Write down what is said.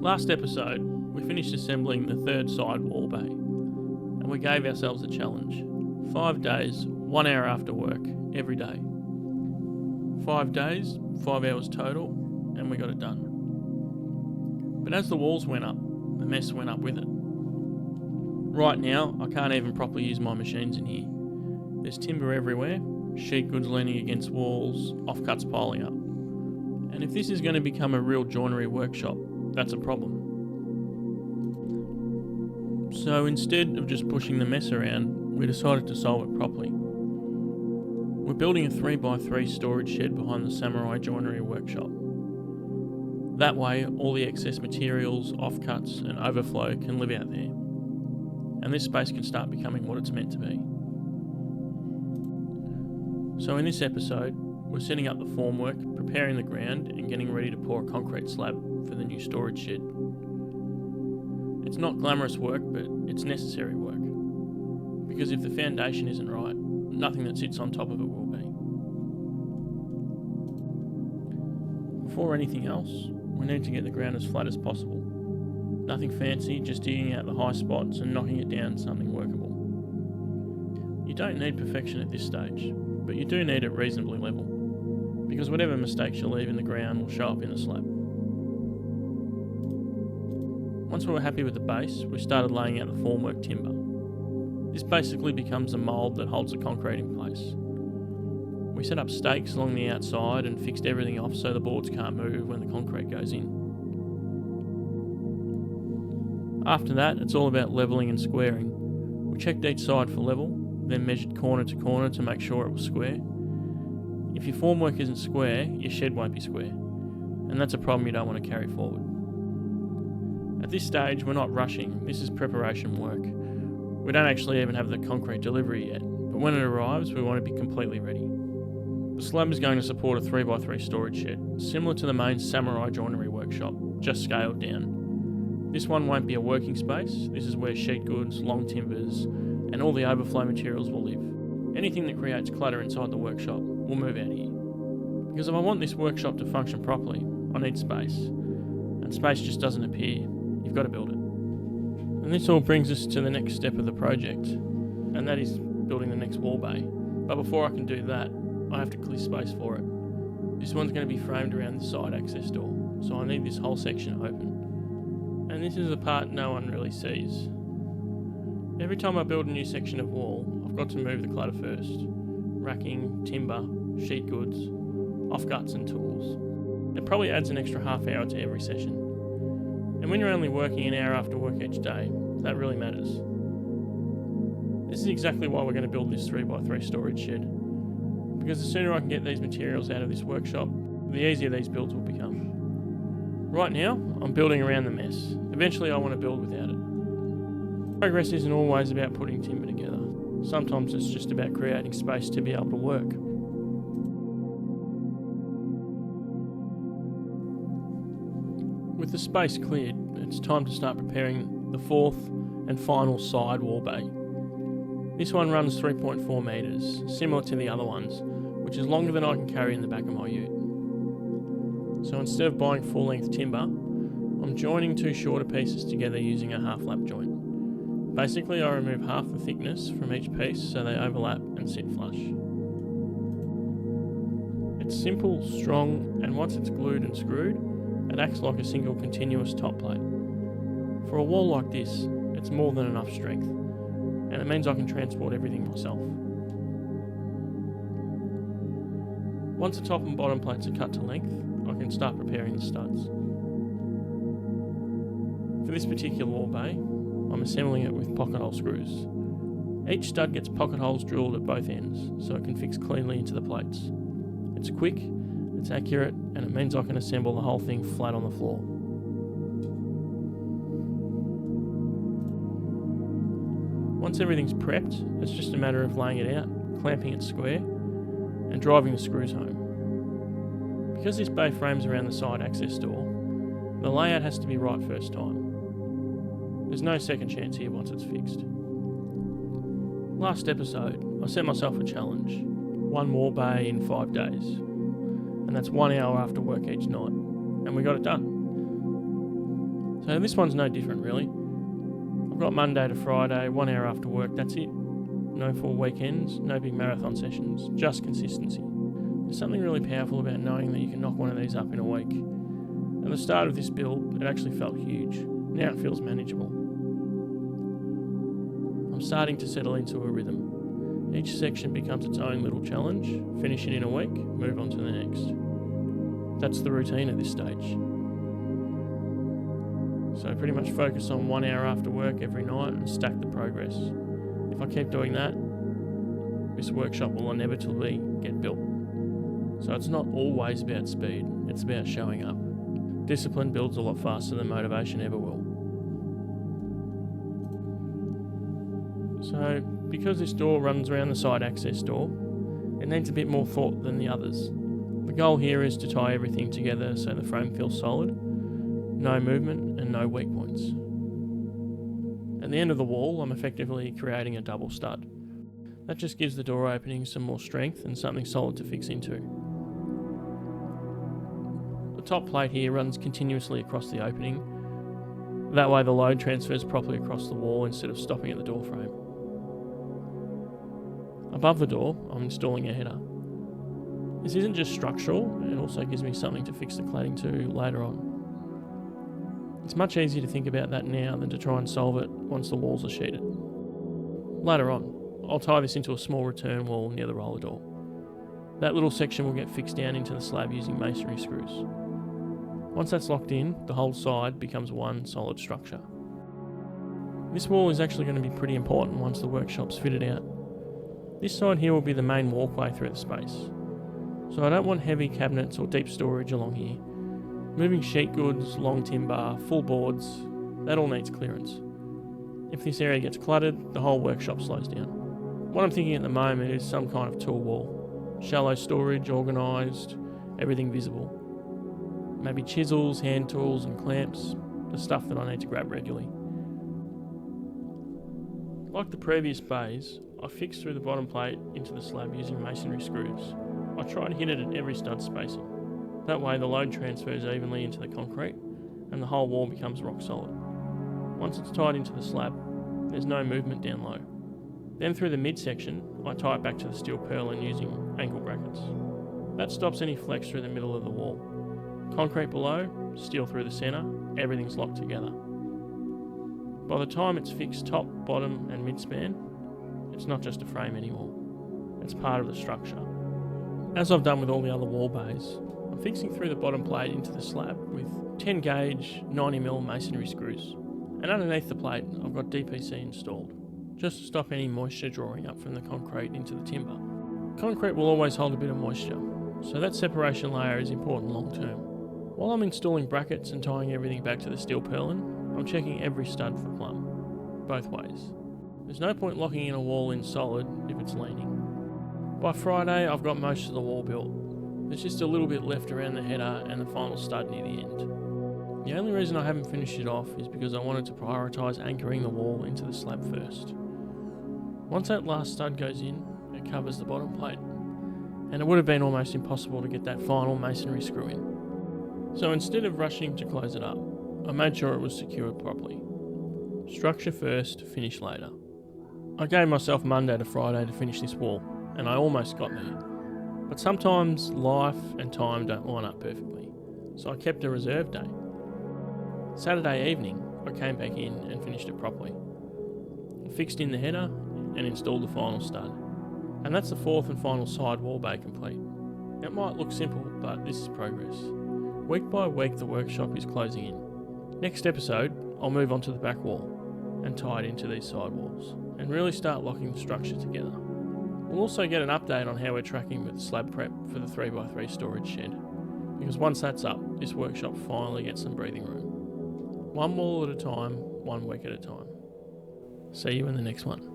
Last episode, we finished assembling the third side wall bay, and we gave ourselves a challenge. 5 days, 1 hour after work, every day. 5 days, 5 hours total, and we got it done. But as the walls went up, the mess went up with it. Right now, I can't even properly use my machines in here. There's timber everywhere, sheet goods leaning against walls, offcuts piling up. And if this is going to become a real joinery workshop, that's a problem. So instead of just pushing the mess around, we decided to solve it properly. We're building a 3x3 storage shed behind the Samurai Joinery Workshop. That way, all the excess materials, offcuts and overflow can live out there. And this space can start becoming what it's meant to be. So in this episode, we're setting up the formwork, preparing the ground and getting ready to pour a concrete slab for the new storage shed. It's not glamorous work, but it's necessary work. Because if the foundation isn't right, nothing that sits on top of it will be. Before anything else, we need to get the ground as flat as possible. Nothing fancy, just digging out the high spots and knocking it down to something workable. You don't need perfection at this stage, but you do need it reasonably level, because whatever mistakes you leave in the ground will show up in the slab. Once we were happy with the base, we started laying out the formwork timber. This basically becomes the mould that holds the concrete in place. We set up stakes along the outside and fixed everything off so the boards can't move when the concrete goes in. After that, it's all about levelling and squaring. We checked each side for level, then measured corner to corner to make sure it was square. If your formwork isn't square, your shed won't be square, and that's a problem you don't want to carry forward. At this stage, we're not rushing, this is preparation work. We don't actually even have the concrete delivery yet, but when it arrives, we want to be completely ready. The slab is going to support a 3x3 storage shed, similar to the main Samurai Joinery Workshop, just scaled down. This one won't be a working space, this is where sheet goods, long timbers, and all the overflow materials will live. Anything that creates clutter inside the workshop will move out here. Because if I want this workshop to function properly, I need space. And space just doesn't appear, you've got to build it. And this all brings us to the next step of the project, and that is building the next wall bay. But before I can do that, I have to clear space for it. This one's going to be framed around the side access door, so I need this whole section open. And this is the part no one really sees. Every time I build a new section of wall, I've got to move the clutter first. Racking, timber, sheet goods, offcuts and tools. It probably adds an extra half hour to every session. And when you're only working an hour after work each day, that really matters. This is exactly why we're going to build this 3x3 storage shed. Because the sooner I can get these materials out of this workshop, the easier these builds will become. Right now, I'm building around the mess. Eventually I want to build without it. Progress isn't always about putting timber together. Sometimes it's just about creating space to be able to work. With the space cleared, it's time to start preparing the fourth and final side wall bay. This one runs 3.4 metres, similar to the other ones, which is longer than I can carry in the back of my ute. So instead of buying full-length timber, I'm joining two shorter pieces together using a half-lap joint. Basically, I remove half the thickness from each piece so they overlap and sit flush. It's simple, strong, and once it's glued and screwed, it acts like a single continuous top plate. For a wall like this, it's more than enough strength, and it means I can transport everything myself. Once the top and bottom plates are cut to length, I can start preparing the studs. For this particular wall bay, I'm assembling it with pocket hole screws. Each stud gets pocket holes drilled at both ends, so it can fix cleanly into the plates. It's quick, it's accurate, and it means I can assemble the whole thing flat on the floor. Once everything's prepped, it's just a matter of laying it out, clamping it square, and driving the screws home. Because this bay frames around the side access door, the layout has to be right first time. There's no second chance here once it's fixed. Last episode, I set myself a challenge. 1 wall bay in 5 days. And that's 1 hour after work each night. And we got it done. So this one's no different really. I've got Monday to Friday, 1 hour after work, that's it. No full weekends, no big marathon sessions, just consistency. There's something really powerful about knowing that you can knock one of these up in a week. At the start of this build, it actually felt huge. Now it feels manageable. I'm starting to settle into a rhythm. Each section becomes its own little challenge. Finish it in a week, move on to the next. That's the routine at this stage. So pretty much focus on 1 hour after work every night and stack the progress. If I keep doing that, this workshop will inevitably get built. So it's not always about speed, it's about showing up. Discipline builds a lot faster than motivation ever will. So, because this door runs around the side access door, it needs a bit more thought than the others. The goal here is to tie everything together so the frame feels solid, no movement and no weak points. At the end of the wall, I'm effectively creating a double stud. That just gives the door opening some more strength and something solid to fix into. The top plate here runs continuously across the opening. That way the load transfers properly across the wall instead of stopping at the door frame. Above the door, I'm installing a header. This isn't just structural, it also gives me something to fix the cladding to later on. It's much easier to think about that now than to try and solve it once the walls are sheeted. Later on, I'll tie this into a small return wall near the roller door. That little section will get fixed down into the slab using masonry screws. Once that's locked in, the whole side becomes one solid structure. This wall is actually going to be pretty important once the workshop's fitted out. This side here will be the main walkway through the space. So I don't want heavy cabinets or deep storage along here. Moving sheet goods, long timber, full boards, that all needs clearance. If this area gets cluttered, the whole workshop slows down. What I'm thinking at the moment is some kind of tool wall. Shallow storage, organised, everything visible. Maybe chisels, hand tools and clamps, the stuff that I need to grab regularly. Like the previous bays, I fixed through the bottom plate into the slab using masonry screws. I try to hit it at every stud spacing. That way the load transfers evenly into the concrete and the whole wall becomes rock solid. Once it's tied into the slab, there's no movement down low. Then through the midsection, I tie it back to the steel purlin using ankle brackets. That stops any flex through the middle of the wall. Concrete below, steel through the centre, everything's locked together. By the time it's fixed top, bottom and mid-span, it's not just a frame anymore. It's part of the structure. As I've done with all the other wall bays, I'm fixing through the bottom plate into the slab with 10 gauge 90mm masonry screws. And underneath the plate, I've got DPC installed, just to stop any moisture drawing up from the concrete into the timber. Concrete will always hold a bit of moisture, so that separation layer is important long term. While I'm installing brackets and tying everything back to the steel purlin, I'm checking every stud for plumb, both ways. There's no point locking in a wall in solid if it's leaning. By Friday, I've got most of the wall built. There's just a little bit left around the header and the final stud near the end. The only reason I haven't finished it off is because I wanted to prioritise anchoring the wall into the slab first. Once that last stud goes in, it covers the bottom plate, and it would have been almost impossible to get that final masonry screw in. So instead of rushing to close it up, I made sure it was secured properly. Structure first, finish later. I gave myself Monday to Friday to finish this wall, and I almost got there. But sometimes life and time don't line up perfectly, so I kept a reserve day. Saturday evening, I came back in and finished it properly. I fixed in the header and installed the final stud. And that's the fourth and final side wall bay complete. It might look simple, but this is progress. Week by week the workshop is closing in. Next episode, I'll move on to the back wall and tie it into these side walls and really start locking the structure together. We'll also get an update on how we're tracking with the slab prep for the 3x3 storage shed, because once that's up, this workshop finally gets some breathing room. One wall at a time, 1 week at a time. See you in the next one.